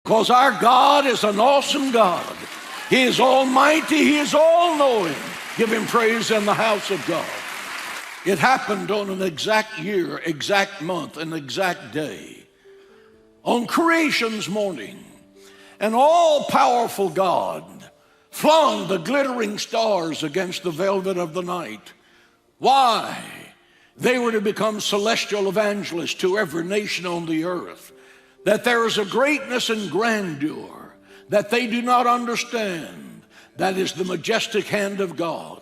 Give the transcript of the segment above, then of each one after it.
Because our God is an awesome God. He is almighty. He is all-knowing. Give him praise in the house of God. It happened on an exact year, exact month, an exact day. On creation's morning, an all-powerful God flung the glittering stars against the velvet of the night. Why? They were to become celestial evangelists to every nation on the earth. That there is a greatness and grandeur that they do not understand. That is the majestic hand of God.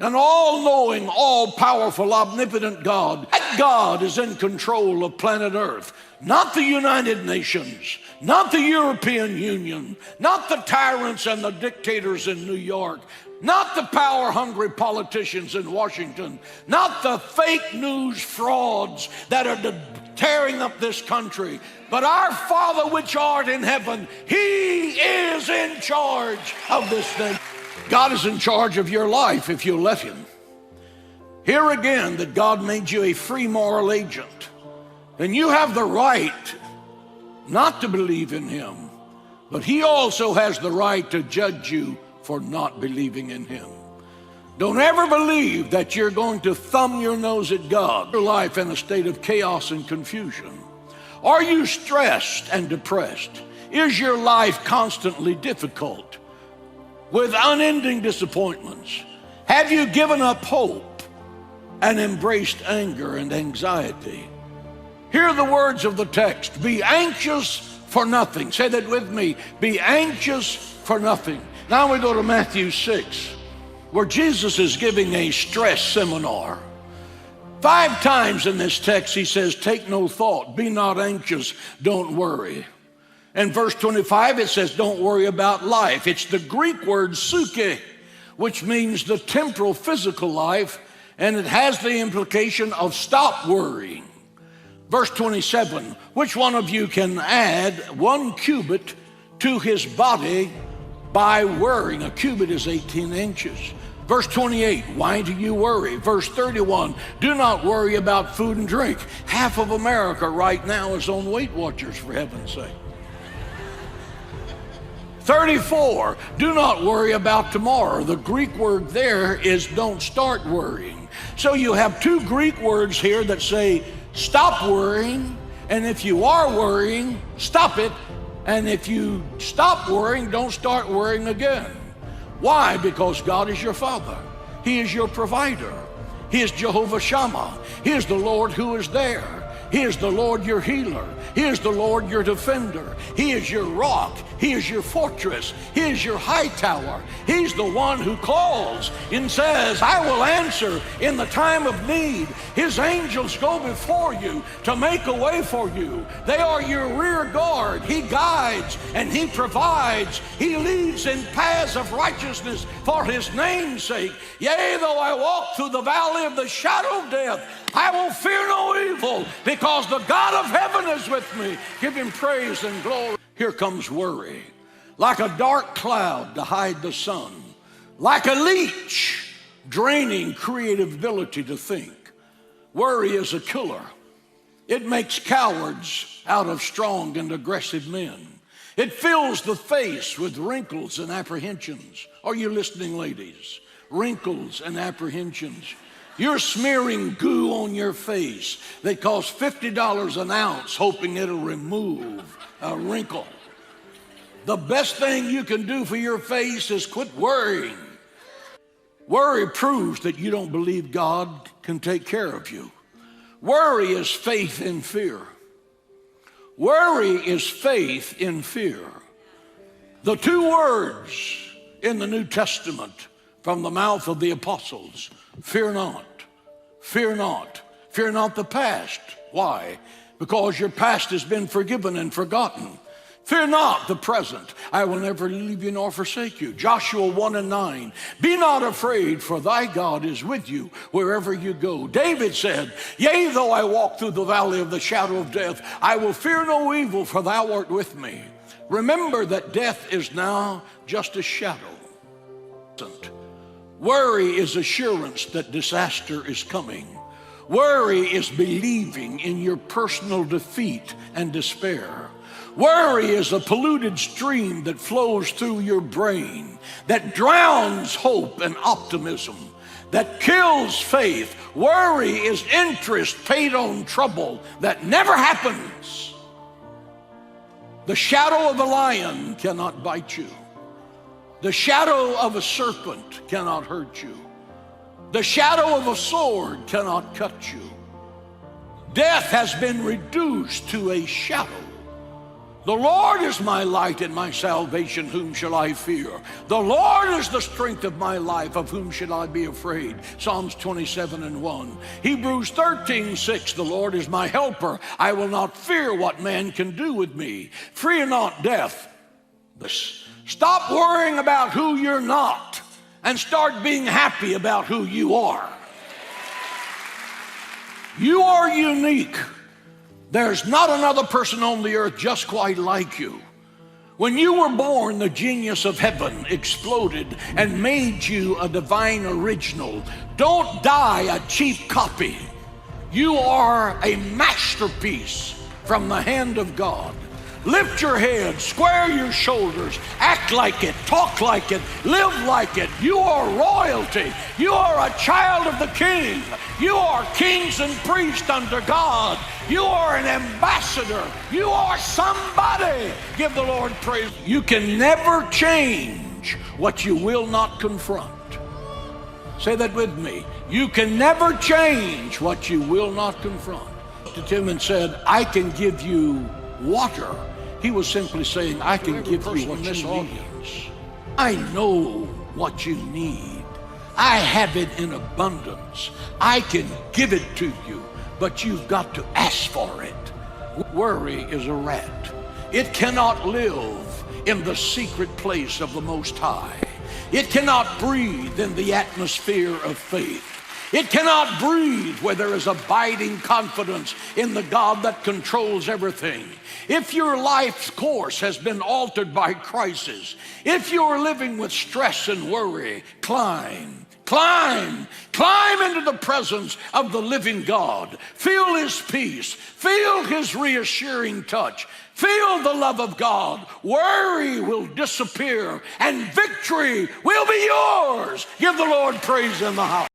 An all-knowing, all-powerful, omnipotent God. That God is in control of planet Earth. Not the United Nations, not the European Union, not the tyrants and the dictators in New York, not the power-hungry politicians in Washington, not the fake news frauds that are tearing up this country, but our Father which art in heaven. He is in charge of this thing. God is in charge of your life if you let him. Hear again that God made you a free moral agent. And you have the right not to believe in him, but he also has the right to judge you for not believing in him. Don't ever believe that you're going to thumb your nose at God. Your life in a state of chaos and confusion. Are you stressed and depressed? Is your life constantly difficult with unending disappointments? Have you given up hope and embraced anger and anxiety? Hear the words of the text. Be anxious for nothing. Say that with me. Be anxious for nothing. Now we go to Matthew 6, where Jesus is giving a stress seminar. 5 times in this text he says, take no thought, be not anxious, don't worry. In verse 25 it says, don't worry about life. It's the Greek word psyche, which means the temporal physical life, and it has the implication of stop worrying. Verse 27, which one of you can add 1 cubit to his body by worrying? A cubit is 18 inches. Verse 28, why do you worry? Verse 31, do not worry about food and drink. Half of America right now is on Weight Watchers, for heaven's sake. 34, do not worry about tomorrow. The Greek word there is don't start worrying. So you have 2 Greek words here that say stop worrying, and if you are worrying, stop it, and if you stop worrying, don't start worrying again. Why? Because God is your Father. He is your provider. He is Jehovah Shammah. He is the Lord who is there. He is the Lord your healer. He is the Lord your defender. He is your rock. He is your fortress. He is your high tower. He's the one who calls and says, I will answer in the time of need. His angels go before you to make a way for you. They are your rear guard. He guides and he provides. He leads in paths of righteousness for his name's sake. Yea, though I walk through the valley of the shadow of death, I will fear no evil, because the God of heaven is with me. Give him praise and glory. Here comes worry, like a dark cloud to hide the sun, like a leech draining creative ability to think. Worry is a killer. It makes cowards out of strong and aggressive men. It fills the face with wrinkles and apprehensions. Are you listening, ladies? Wrinkles and apprehensions. You're smearing goo on your face that costs $50 an ounce, hoping it'll remove a wrinkle. The best thing you can do for your face is quit worrying. Worry proves that you don't believe God can take care of you. Worry is faith in fear. Worry is faith in fear. The 2 words in the New Testament from the mouth of the apostles, fear not. Fear not. Fear not the past. Why? Because your past has been forgiven and forgotten. Fear not the present. I will never leave you nor forsake you. Joshua 1:9. Be not afraid, for thy God is with you wherever you go. David said, yea, though I walk through the valley of the shadow of death, I will fear no evil, for thou art with me. Remember that death is now just a shadow. Worry is assurance that disaster is coming. Worry is believing in your personal defeat and despair. Worry is a polluted stream that flows through your brain, that drowns hope and optimism, that kills faith. Worry is interest paid on trouble that never happens. The shadow of a lion cannot bite you. The shadow of a serpent cannot hurt you. The shadow of a sword cannot cut you. Death has been reduced to a shadow. The Lord is my light and my salvation, whom shall I fear? The Lord is the strength of my life, of whom should I be afraid? Psalms 27:1. Hebrews 13:6. The Lord is my helper. I will not fear what man can do with me. Fear not death. Stop worrying about who you're not and start being happy about who you are. You are unique. There's not another person on the earth just quite like you. When you were born, the genius of heaven exploded and made you a divine original. Don't die a cheap copy. You are a masterpiece from the hand of God. Lift your head, square your shoulders, act like it, talk like it, live like it. You are royalty. You are a child of the King. You are kings and priests under God. You are an ambassador. You are somebody. Give the Lord praise. You can never change what you will not confront. Say that with me. You can never change what you will not confront. To Tim and said, I can give you water. He was simply saying, I can give you what you need. I know what you need. I have it in abundance. I can give it to you, but you've got to ask for it. Worry is a rat. It cannot live in the secret place of the Most High. It cannot breathe in the atmosphere of faith. It cannot breathe where there is abiding confidence in the God that controls everything. If your life's course has been altered by crisis, if you're living with stress and worry, climb into the presence of the living God. Feel His peace. Feel His reassuring touch. Feel the love of God. Worry will disappear and victory will be yours. Give the Lord praise in the house.